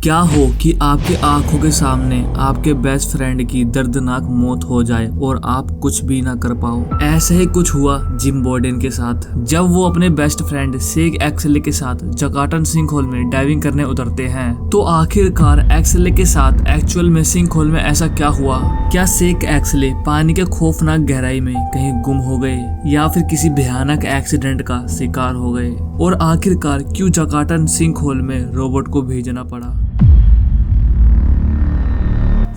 क्या हो कि आपके आंखों के सामने आपके बेस्ट फ्रेंड की दर्दनाक मौत हो जाए और आप कुछ भी ना कर पाओ। ऐसे ही कुछ हुआ जिम बॉर्डन के साथ जब वो अपने बेस्ट फ्रेंड शेख एक्सले के साथ जकार्टन सिंकहोल में डाइविंग करने उतरते हैं। तो आखिरकार एक्सले के साथ एक्चुअल में सिंकहोल में ऐसा क्या हुआ? क्या शेख एक्सले पानी के खौफनाक गहराई में कहीं गुम हो गए या फिर किसी भयानक एक्सीडेंट का शिकार हो गए? और आखिरकार क्यों जकार्टन सिंकहोल में रोबोट को भेजना पड़ा?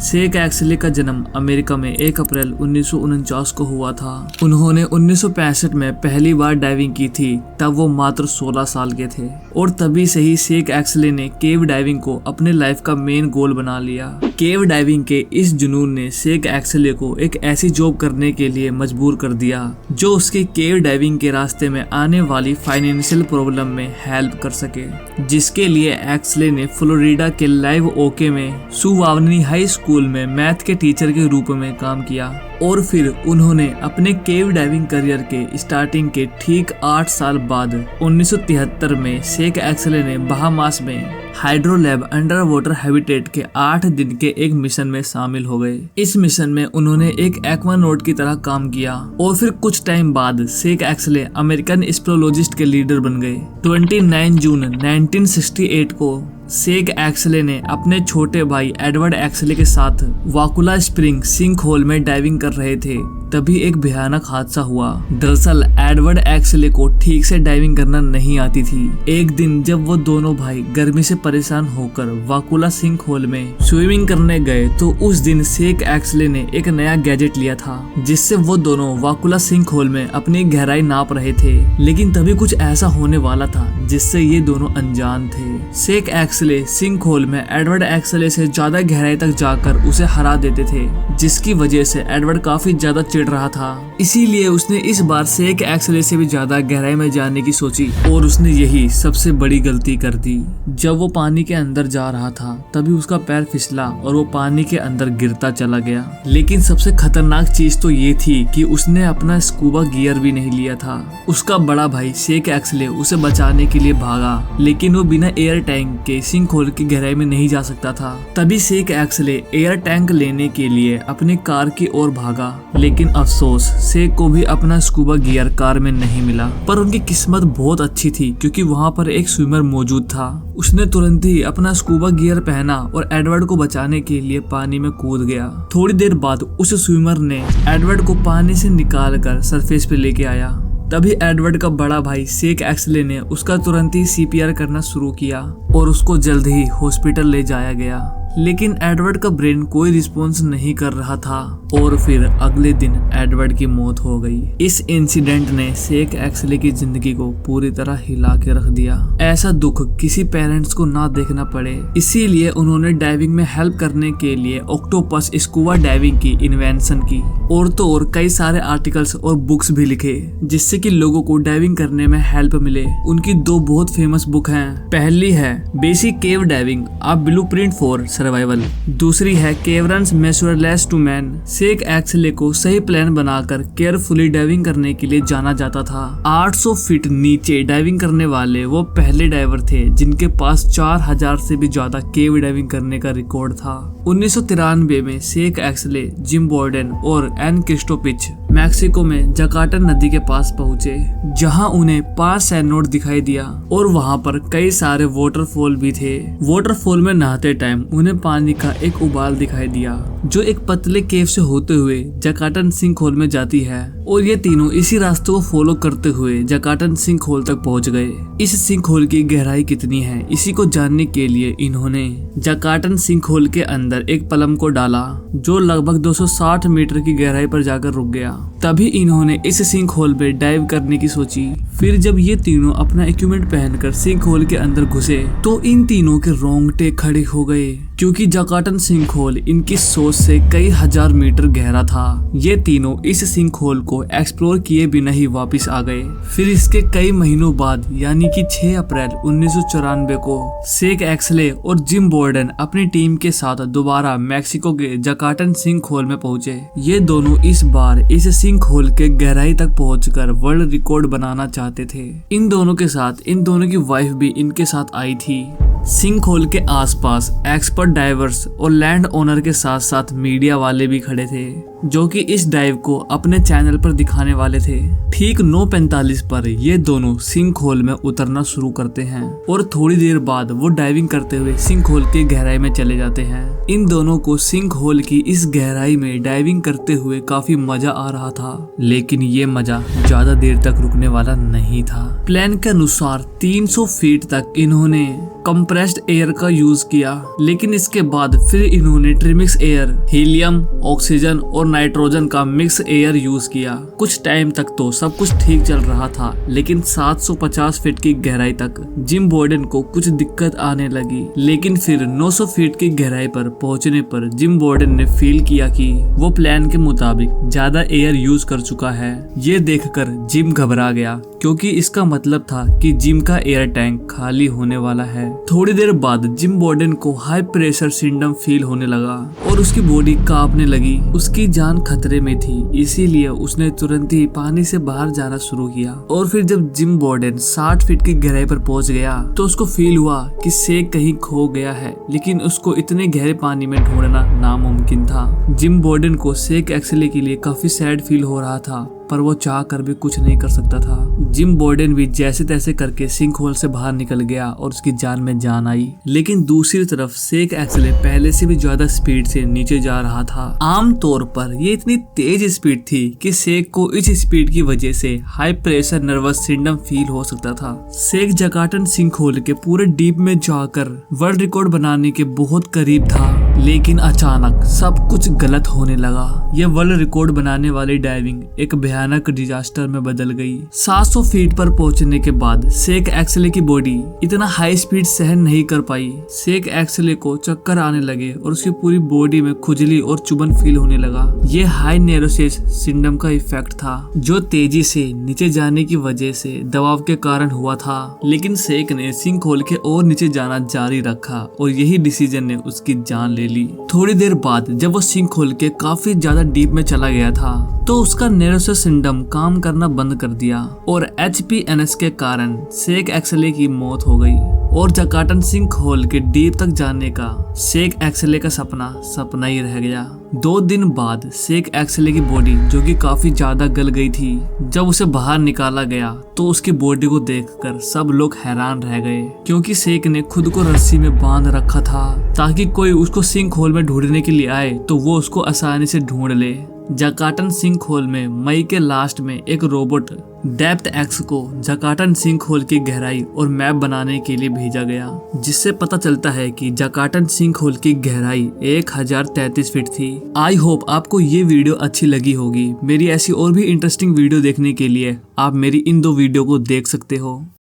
शेख एक्सले का जन्म अमेरिका में 1 अप्रैल 1949 को हुआ था। उन्होंने 1965 में पहली बार डाइविंग की थी, तब वो मात्र 16 साल के थे और तभी से ही शेख एक्सले ने केव डाइविंग को अपने लाइफ का मेन गोल बना लिया। केव डाइविंग के इस जुनून ने शेख एक्सले को एक ऐसी जॉब करने के लिए मजबूर कर दिया जो उसके केव डाइविंग के रास्ते में आने वाली फाइनेंशियल प्रॉब्लम में हेल्प कर सके, जिसके लिए एक्सले ने फ्लोरिडा के लाइव ओके में सुवावनी हाई स्कूल में मैथ के टीचर के रूप में काम किया। और फिर उन्होंने अपने केव डाइविंग करियर के स्टार्टिंग के ठीक 8 साल बाद 1973 में शेख एक्सले ने बहामास में हाइड्रोलैब अंडर वाटर हैबिटेट के 8 दिन के एक मिशन में शामिल हो गए। इस मिशन में उन्होंने एक एक्वानॉट की तरह काम किया और फिर कुछ टाइम बाद शेख एक्सले अमेरिकन स्पेलोलॉजिस्ट के लीडर बन गए। 29 जून 1968 को शेख एक्सले ने अपने छोटे भाई एडवर्ड एक्सले के साथ वाकुला स्प्रिंग सिंकहोल में डाइविंग कर रहे थे, तभी एक भयानक हादसा हुआ। दरअसल एडवर्ड एक्सले को ठीक से डाइविंग करना नहीं आती थी। एक दिन जब वो दोनों भाई गर्मी से परेशान होकर वाकुला सिंकहोल में स्विमिंग करने गए तो उस दिन शेख एक्सले ने एक नया गैजेट लिया था जिससे वो दोनों वाकुला सिंकहोल में अपनी गहराई नाप रहे थे। लेकिन तभी कुछ ऐसा होने वाला था जिससे ये दोनों अनजान थे। शेख एक्सले सिंकहोल में एडवर्ड एक्सले से ज्यादा गहराई तक जाकर उसे हरा देते थे, जिसकी वजह से एडवर्ड काफी ज्यादा चिढ़ रहा था। इसीलिए उसने इस बार शेख एक्सले से भी ज्यादा गहराई में जाने की सोची और उसने यही सबसे बड़ी गलती कर दी। जब वो पानी के अंदर जा रहा था तभी उसका पैर फिसला और वो पानी के अंदर गिरता चला गया। लेकिन सबसे खतरनाक चीज तो ये थी कि उसने अपना स्कूबा गियर भी नहीं लिया था। उसका बड़ा भाई शेख एक्सले उसे बचाने के लिए भागा, लेकिन वो बिना एयर टैंक के सिंकहोल की गहराई में नहीं जा सकता था। तभी शेख एक्सले एयर टैंक लेने के लिए अपनी कार की ओर भागा, लेकिन अफसोस शेख को भी अपना स्कूबा गियर कार में नहीं मिला। पर उनकी किस्मत बहुत अच्छी थी क्योंकि वहाँ पर एक स्विमर मौजूद था। उसने तुरंत ही अपना स्कूबा गियर पहना और एडवर्ड को बचाने के लिए पानी में कूद गया। थोड़ी देर बाद उस स्विमर ने एडवर्ड को पानी से निकालकर सरफेस पे लेके आया। तभी एडवर्ड का बड़ा भाई शेख एक्सले ने उसका तुरंत ही सीपीआर करना शुरू किया और उसको जल्द ही हॉस्पिटल ले जाया गया। लेकिन एडवर्ड का ब्रेन कोई रिस्पॉन्स नहीं कर रहा था और फिर अगले दिन एडवर्ड की मौत हो गई। इस इंसिडेंट ने शेख एक्सले की जिंदगी को पूरी तरह हिला के रख दिया। ऐसा दुख किसी पेरेंट्स को ना देखना पड़े, इसीलिए उन्होंने डाइविंग में हेल्प करने के लिए ऑक्टोपस स्कूबा डाइविंग की इन्वेंशन की और तो और कई सारे आर्टिकल्स और बुक्स भी लिखे जिससे कि लोगों को डाइविंग करने में हेल्प मिले। उनकी 2 बहुत फेमस बुक हैं। पहली है basic cave diving a blueprint for survival, दूसरी है केवरन्स मेजरलेस टू मैन। शेख एक्सले को सही प्लान बनाकर केयरफुली डाइविंग करने के लिए जाना जाता था। 800 फीट नीचे डाइविंग करने वाले वो पहले डाइवर थे जिनके पास 4000 से भी ज्यादा केव डाइविंग करने का रिकॉर्ड था। 1993 में शेख एक्सले, जिम बॉर्डन और एन क्रिस्टोपिच मैक्सिको में जकार्टन नदी के पास पहुंचे, जहां उन्हें 5 सैनोड दिखाई दिया और वहां पर कई सारे वाटरफॉल भी थे। वाटरफॉल में नहाते टाइम उन्हें पानी का एक उबाल दिखाई दिया जो एक पतले केव से होते हुए जकार्टन सिंकहोल में जाती है और ये तीनों इसी रास्ते को फॉलो करते हुए जकार्टन सिंकहोल तक पहुंच गए। इस सिंकहोल की गहराई कितनी है इसी को जानने के लिए इन्होंने जकार्टन सिंकहोल के अंदर एक पलम को डाला जो लगभग 260 मीटर की गहराई पर जाकर रुक गया। तभी इन्होंने इस सिंकहोल में डाइव करने की सोची। फिर जब ये तीनों अपना इक्विपमेंट पहनकर सिंकहोल के अंदर घुसे तो इन तीनों के रोंगटे खड़े हो गए क्योंकि जकार्टन सिंकहोल इनकी सोच से कई हजार मीटर गहरा था। ये तीनों इस सिंकहोल को एक्सप्लोर किए बिना ही वापस आ गए। फिर इसके कई महीनों बाद यानी कि 6 अप्रैल 1994 को शेख एक्सले और जिम बॉर्डन अपनी टीम के साथ दोबारा मैक्सिको के जकार्टन सिंकहोल में पहुंचे। ये दोनों इस बार इस सिंकहोल के गहराई तक पहुंचकर वर्ल्ड रिकॉर्ड बनाना चाहते थे। इन दोनों के साथ इन दोनों की वाइफ भी इनके साथ आई थी। सिंक होल के आसपास एक्सपर्ट डाइवर्स और लैंड ओनर के साथ साथ मीडिया वाले भी खड़े थे, जो कि इस डाइव को अपने चैनल पर दिखाने वाले थे। ठीक 9:45 पर ये दोनों सिंक होल में उतरना शुरू करते हैं और थोड़ी देर बाद वो डाइविंग करते हुए सिंक होल की गहराई में चले जाते हैं। इन दोनों को सिंक होल की इस गहराई में डाइविंग करते हुए काफी मजा आ रहा था, लेकिन ये मजा ज्यादा देर तक रुकने वाला नहीं था। प्लान के अनुसार 300 फीट तक इन्होंने कंप्रेस्ड एयर का यूज किया, लेकिन इसके बाद फिर इन्होंने ट्रिमिक्स एयर, हीलियम, ऑक्सीजन और नाइट्रोजन का मिक्स एयर यूज किया। कुछ टाइम तक तो सब कुछ ठीक चल रहा था, लेकिन 750 फीट की गहराई तक जिम बॉर्डन को कुछ दिक्कत आने लगी। लेकिन फिर 900 फीट की गहराई पर पहुंचने पर जिम बॉर्डन ने फील किया कि वो प्लान के मुताबिक ज्यादा एयर यूज कर चुका है। ये देखकर जिम घबरा गया, क्योंकि इसका मतलब था कि जिम का एयर टैंक खाली होने वाला है। थोड़ी देर बाद जिम बॉर्डन को हाई प्रेशर सिंड्रोम फील होने लगा और उसकी बॉडी कांपने लगी। उसकी जान खतरे में थी, इसीलिए उसने तुरंत ही पानी से बाहर जाना शुरू किया। और फिर जब जिम बॉर्डन 60 फीट की गहराई पर पहुंच गया तो उसको फील हुआ कि सेक कहीं खो गया है, लेकिन उसको इतने गहरे पानी में ढूंढना नामुमकिन था। जिम बॉर्डन को सेक एक्सले के लिए काफी सैड फील हो रहा था, पर वो चाह कर भी कुछ नहीं कर सकता था। जिम बॉर्डन भी जैसे तैसे करके सिंक होल से बाहर निकल गया और उसकी जान में जान आई। लेकिन दूसरी तरफ सेक एक्सले पहले से भी ज्यादा स्पीड से नीचे जा रहा था। आम तौर पर ये इतनी तेज स्पीड थी कि सेक को इस स्पीड की वजह से high pressure nervous syndrome feel हो सकता था। सेक जकार्टन सिंक होल के पूरे डीप में जाकर वर्ल्ड रिकॉर्ड बनाने के बहुत करीब था, लेकिन अचानक सब कुछ गलत होने लगा। यह वर्ल्ड रिकॉर्ड बनाने वाली डाइविंग एक भयानक डिजास्टर में बदल गई। 700 फीट पर पहुंचने के बाद सेक एक्सले की बॉडी इतना हाई स्पीड सहन नहीं कर पाई। सेक एक्सले को चक्कर आने लगे और उसकी पूरी बॉडी में खुजली और चुभन फील होने लगा। ये हाई नेरोसिस सिंड्रोम का इफेक्ट था, जो तेजी से नीचे जाने की वजह से दबाव के कारण हुआ था। लेकिन सेक ने सिंक होल के और नीचे जाना जारी रखा और यही डिसीजन ने उसकी जान ले ली। थोड़ी देर बाद जब वो सिंक होल के काफी ज्यादा डीप में चला गया था तो उसका नेरोसिस सिंड्रोम काम करना बंद कर दिया और HPNS के कारण सेक एक्सले की मौत हो गई। और जकार्टन सिंक होल के डीप तक जाने का सेक एक्सले का सपना ही रह गया। 2 दिन बाद सेक एक्सले की बॉडी, जो कि काफी ज्यादा गल गई थी, जब उसे बाहर निकाला गया तो उसकी बॉडी को देखकर सब लोग हैरान रह गए, क्योंकि सेक ने खुद को रस्सी में बांध रखा था ताकि कोई उसको सिंक होल में ढूंढने के लिए आए तो वो उसको आसानी से ढूंढ ले। जकार्टन सिंक होल में मई के लास्ट में एक रोबोट डेप्थ एक्स को जकार्टन सिंक होल की गहराई और मैप बनाने के लिए भेजा गया, जिससे पता चलता है कि जकार्टन सिंक होल की गहराई 1033 फीट थी। आई होप आपको ये वीडियो अच्छी लगी होगी। मेरी ऐसी और भी इंटरेस्टिंग वीडियो देखने के लिए आप मेरी इन 2 वीडियो को देख सकते हो।